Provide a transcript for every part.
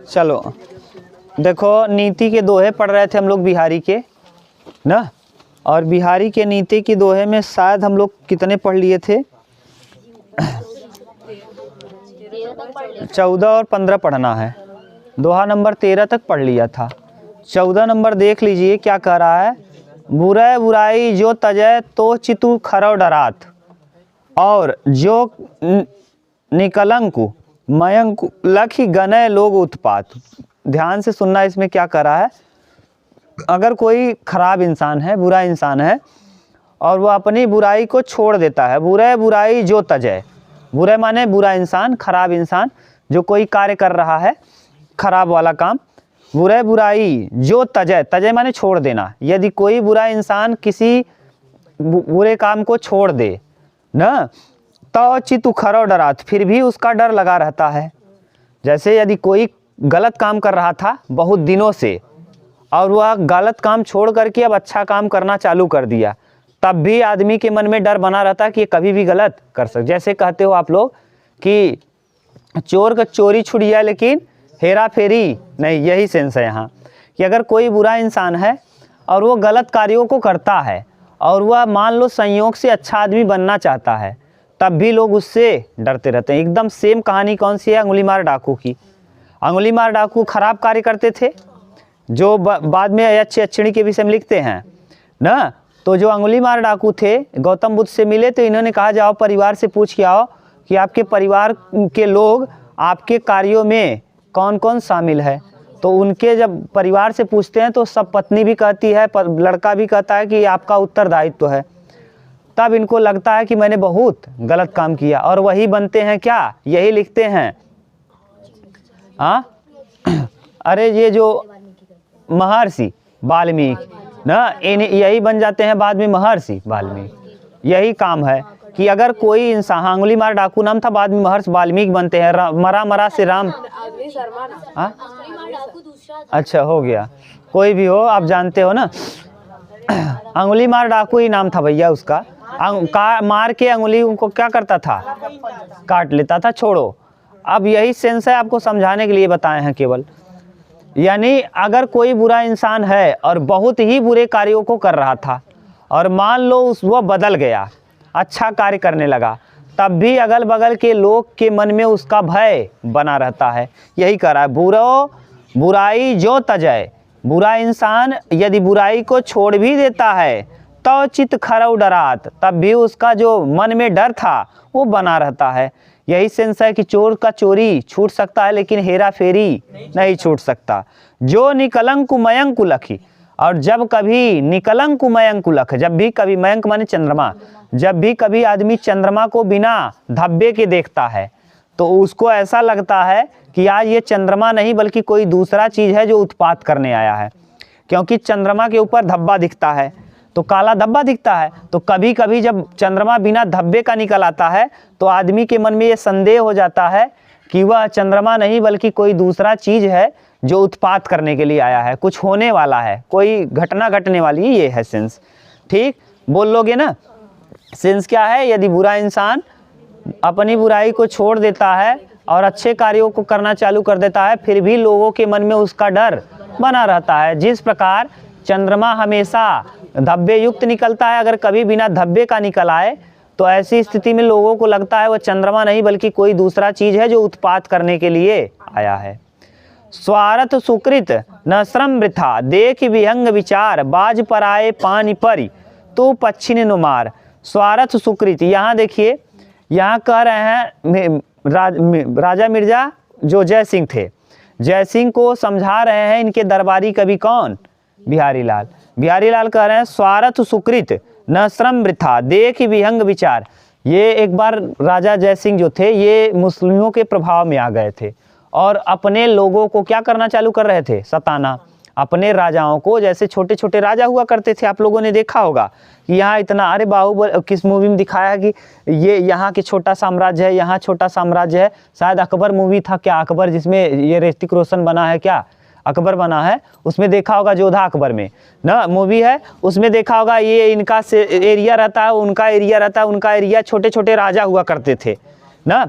चलो देखो, नीति के दोहे पढ़ रहे थे हम लोग बिहारी के ना, और बिहारी के नीति के दोहे में शायद हम लोग कितने पढ़ लिए थे, 14 और 15 पढ़ना है। दोहा नंबर 13 तक पढ़ लिया था। 14 नंबर देख लीजिए क्या कह रहा है। बुरै बुराई जो तजय तो चितु खरौ डरात, और जो निकलंकु मयंकु लखी गनय लोग उत्पात। ध्यान से सुनना, इसमें क्या कर रहा है। अगर कोई खराब इंसान है, बुरा इंसान है, और वह अपनी बुराई को छोड़ देता है, बुरै बुराई जो तजय, बुरे माने बुरा इंसान, खराब इंसान जो कोई कार्य कर रहा है खराब वाला काम, बुरे बुराई जो तजय, तजय माने छोड़ देना। यदि कोई बुरा इंसान किसी बुरे काम को छोड़ दे न, तो चितु खरौ डरात, फिर भी उसका डर लगा रहता है। जैसे यदि कोई गलत काम कर रहा था बहुत दिनों से, और वह गलत काम छोड़ करके अब अच्छा काम करना चालू कर दिया, तब भी आदमी के मन में डर बना रहता है कि ये कभी भी गलत कर सकते। जैसे कहते हो आप लोग कि चोर का चोरी छूट जाए लेकिन हेरा फेरी नहीं, यही सेंस है यहाँ कि अगर कोई बुरा इंसान है और वो गलत कार्यों को करता है, और वह मान लो संयोग से अच्छा आदमी बनना चाहता है, तब भी लोग उससे डरते रहते हैं। एकदम सेम कहानी कौन सी है, अंगुलीमार डाकू की। अंगुलीमार डाकू खराब कार्य करते थे, जो बाद में अच्छी के विषय में लिखते हैं ना। तो जो अंगुलीमार डाकू थे गौतम बुद्ध से मिले, तो इन्होंने कहा जाओ परिवार से पूछ के आओ कि आपके परिवार के लोग आपके कार्यों में कौन कौन शामिल है। तो उनके जब परिवार से पूछते हैं तो सब पत्नी भी कहती है, लड़का भी कहता है कि आपका उत्तरदायित्व है। तब इनको लगता है कि मैंने बहुत गलत काम किया, और वही बनते हैं क्या, यही लिखते हैं। हाँ अरे ये जो महर्षि वाल्मीकि ना, यही बन जाते हैं बाद में महर्षि वाल्मीकि। यही काम है कि अगर कोई इंसान, अंगुलीमार डाकू नाम था, बाद में महर्षि वाल्मीकि बनते हैं। मरा मरा से राम। हाँ अच्छा हो गया, कोई भी हो आप जानते हो ना। अंगुलीमार डाकू ही नाम था भैया उसका। मार के अंगुली को क्या करता था, काट लेता था। छोड़ो, अब यही सेंस है, आपको समझाने के लिए बताए हैं केवल। यानी अगर कोई बुरा इंसान है और बहुत ही बुरे कार्यों को कर रहा था, और मान लो वो बदल गया, अच्छा कार्य करने लगा, तब भी अगल बगल के लोग के मन में उसका भय बना रहता है। यही कह रहा है, बुराई जो तजय, बुरा इंसान यदि बुराई को छोड़ भी देता है तो चित खरौ डरात, तब भी उसका जो मन में डर था वो बना रहता है। यही सेंस है कि चोर का चोरी छूट सकता है लेकिन हेरा फेरी नहीं छूट सकता। जो निकलंक मयंक लखी, और जब कभी निकलंक मयंक लख, जब भी कभी, मयंक माने चंद्रमा, जब भी कभी आदमी चंद्रमा को बिना धब्बे के देखता है तो उसको ऐसा लगता है कि आज ये चंद्रमा नहीं बल्कि कोई दूसरा चीज है जो उत्पात करने आया है। क्योंकि चंद्रमा के ऊपर धब्बा दिखता है तो काला धब्बा दिखता है, तो कभी कभी जब चंद्रमा बिना धब्बे का निकल आता है तो आदमी के मन में ये संदेह हो जाता है कि वह चंद्रमा नहीं बल्कि कोई दूसरा चीज है जो उत्पात करने के लिए आया है, कुछ होने वाला है, कोई घटना घटने वाली है। ये है सेंस। ठीक बोल लोगे ना। सेंस क्या है, यदि बुरा इंसान अपनी बुराई को छोड़ देता है और अच्छे कार्यों को करना चालू कर देता है, फिर भी लोगों के मन में उसका डर बना रहता है। जिस प्रकार चंद्रमा हमेशा धब्बे युक्त निकलता है, अगर कभी बिना धब्बे का निकल आए तो ऐसी स्थिति में लोगों को लगता है वह चंद्रमा नहीं बल्कि कोई दूसरा चीज है जो उत्पात करने के लिए आया है। स्वार्थ सुकृत न श्रम वृथा, देख विहंग विचार, बाज पर आए पानी परी, तो पच्छिन नुमार। स्वार्थ सुकृत, यहाँ देखिए, यहाँ कह रहे हैं राजा मिर्जा जो जय सिंह थे, जय सिंह को समझा रहे हैं इनके दरबारी कवि कौन, बिहारी लाल। बिहारी लाल कह रहे हैं स्वार्थ सुकृत न श्रम वृथा, देख विहंग विचार। ये एक बार राजा जय सिंह जो थे ये मुस्लिमों के प्रभाव में आ गए थे और अपने लोगों को क्या करना चालू कर रहे थे, सताना। अपने राजाओं को, जैसे छोटे छोटे राजा हुआ करते थे, आप लोगों ने देखा होगा कि यहाँ इतना, अरे बाहुबली किस मूवी में दिखाया कि ये यहाँ के छोटा साम्राज्य है, यहाँ छोटा साम्राज्य है। शायद अकबर मूवी था क्या, अकबर जिसमें ये ऋतिक रोशन बना है, क्या अकबर बना है, उसमें देखा होगा, जोधा अकबर में ना मूवी है, उसमें देखा होगा ये इनका एरिया रहता है, उनका एरिया रहता है, उनका एरिया, छोटे छोटे राजा हुआ करते थे ना।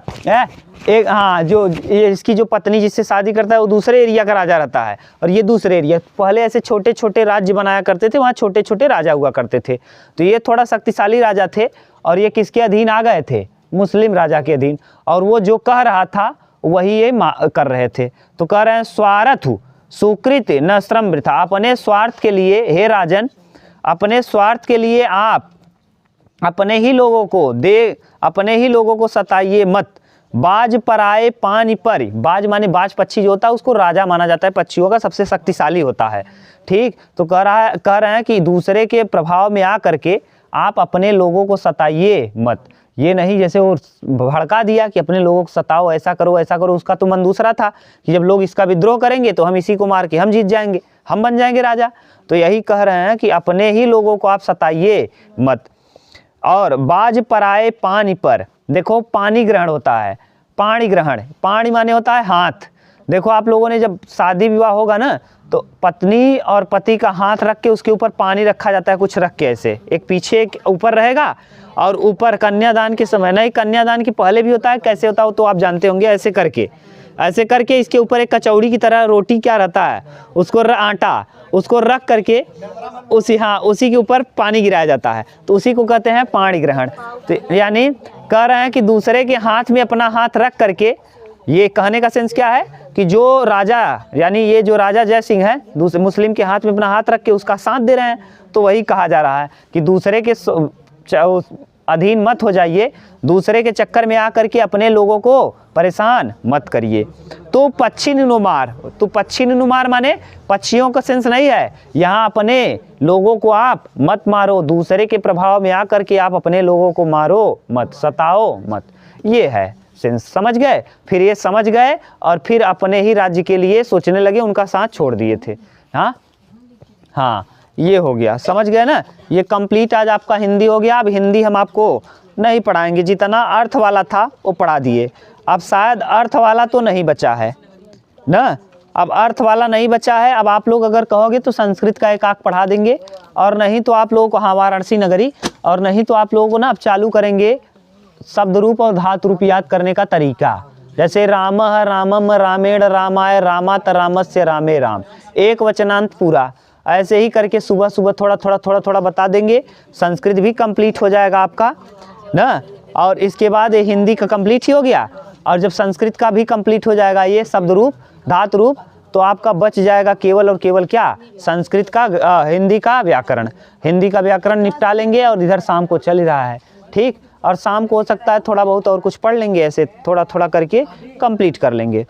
एक हाँ, जो ये इसकी जो पत्नी जिससे शादी करता है वो दूसरे एरिया का राजा रहता है और ये दूसरे एरिया। पहले ऐसे छोटे छोटे राज्य बनाया करते थे, वहाँ छोटे छोटे राजा हुआ करते थे। तो ये थोड़ा शक्तिशाली राजा थे और ये किसके अधीन आ गए थे? मुस्लिम राजा के अधीन। और वो जो कह रहा था वही ये कर रहे थे। तो कह रहे हैं स्वार्थु सुकृत न श्रम वृथा। अपने स्वार्थ के लिए हे राजन, अपने स्वार्थ के लिए आप अपने ही लोगों को सताइए मत। बाज पराए पानी पर, बाज माने बाज पक्षी जो होता है उसको राजा माना जाता है, पक्षियों का सबसे शक्तिशाली होता है। ठीक, तो कह रहे हैं कि दूसरे के प्रभाव में आ करके आप अपने लोगों को सताइए मत। ये नहीं जैसे वो भड़का दिया कि अपने लोगों को सताओ, ऐसा करो ऐसा करो। उसका तो मन दूसरा था कि जब लोग इसका विद्रोह करेंगे तो हम इसी को मार के हम जीत जाएंगे, हम बन जाएंगे राजा। तो यही कह रहे हैं कि अपने ही लोगों को आप सताइए मत। और बाज पराए पानी पर, देखो पानी ग्रहण होता है, पाणी ग्रहण, पाणी माने होता है हाथ। देखो आप लोगों ने जब शादी विवाह होगा ना तो पत्नी और पति का हाथ रख के उसके ऊपर पानी रखा जाता है, कुछ रख के ऐसे, एक पीछे एक ऊपर रहेगा और ऊपर कन्यादान के समय, नहीं कन्यादान के पहले भी होता है, कैसे होता है तो आप जानते होंगे। ऐसे करके इसके ऊपर एक कचौड़ी की तरह रोटी क्या रहता है उसको आटा, उसको रख करके उसी के ऊपर पानी गिराया जाता है, तो उसी को कहते हैं पाणी ग्रहण। तो यानी कह रहे हैं कि दूसरे के हाथ में अपना हाथ रख करके, ये कहने का सेंस क्या है कि जो राजा, यानी ये जो राजा जय सिंह है दूसरे मुस्लिम के हाथ में अपना हाथ रख के उसका साथ दे रहे हैं। तो वही कहा जा रहा है कि दूसरे के अधीन मत हो जाइए, दूसरे के चक्कर में आकर के अपने लोगों को परेशान मत करिए। तो पच्छिन्नुमार, तो पच्छिन्नुमार माने पक्षियों का सेंस नहीं है, यहाँ अपने लोगों को आप मत मारो, दूसरे के प्रभाव में आकर के आप अपने लोगों को मारो मत, सताओ मत। ये है सेंस, समझ गए? फिर ये समझ गए और फिर अपने ही राज्य के लिए सोचने लगे, उनका साथ छोड़ दिए थे। हाँ, ये हो गया, समझ गए ना? ये कंप्लीट आज आपका हिंदी हो गया। अब हिंदी हम आपको नहीं पढ़ाएंगे, जितना अर्थ वाला था वो पढ़ा दिए। अब शायद अर्थ वाला तो नहीं बचा है ना, अब अर्थ वाला नहीं बचा है। अब आप लोग अगर कहोगे तो संस्कृत का एक आख पढ़ा देंगे, और नहीं तो आप लोगों को हाँ वाराणसी नगरी, और नहीं तो आप लोगों को ना अब चालू करेंगे शब्द रूप और धातु रूप याद करने का तरीका। जैसे रामः रामम रामेण रामाय रामात रामस्य रामे राम, एक वचनांत पूरा। ऐसे ही करके सुबह सुबह थोड़ा थोड़ा बता देंगे। संस्कृत भी कंप्लीट हो जाएगा आपका ना, और इसके बाद ये हिंदी का कंप्लीट ही हो गया। और जब संस्कृत का भी कंप्लीट हो जाएगा ये शब्द रूप धातु रूप, तो आपका बच जाएगा केवल और केवल क्या? संस्कृत का हिंदी का व्याकरण। हिंदी का व्याकरण निपटा लेंगे और इधर शाम को चल ही रहा है। ठीक, और शाम को हो सकता है थोड़ा बहुत और कुछ पढ़ लेंगे, ऐसे थोड़ा थोड़ा करके कंप्लीट कर लेंगे।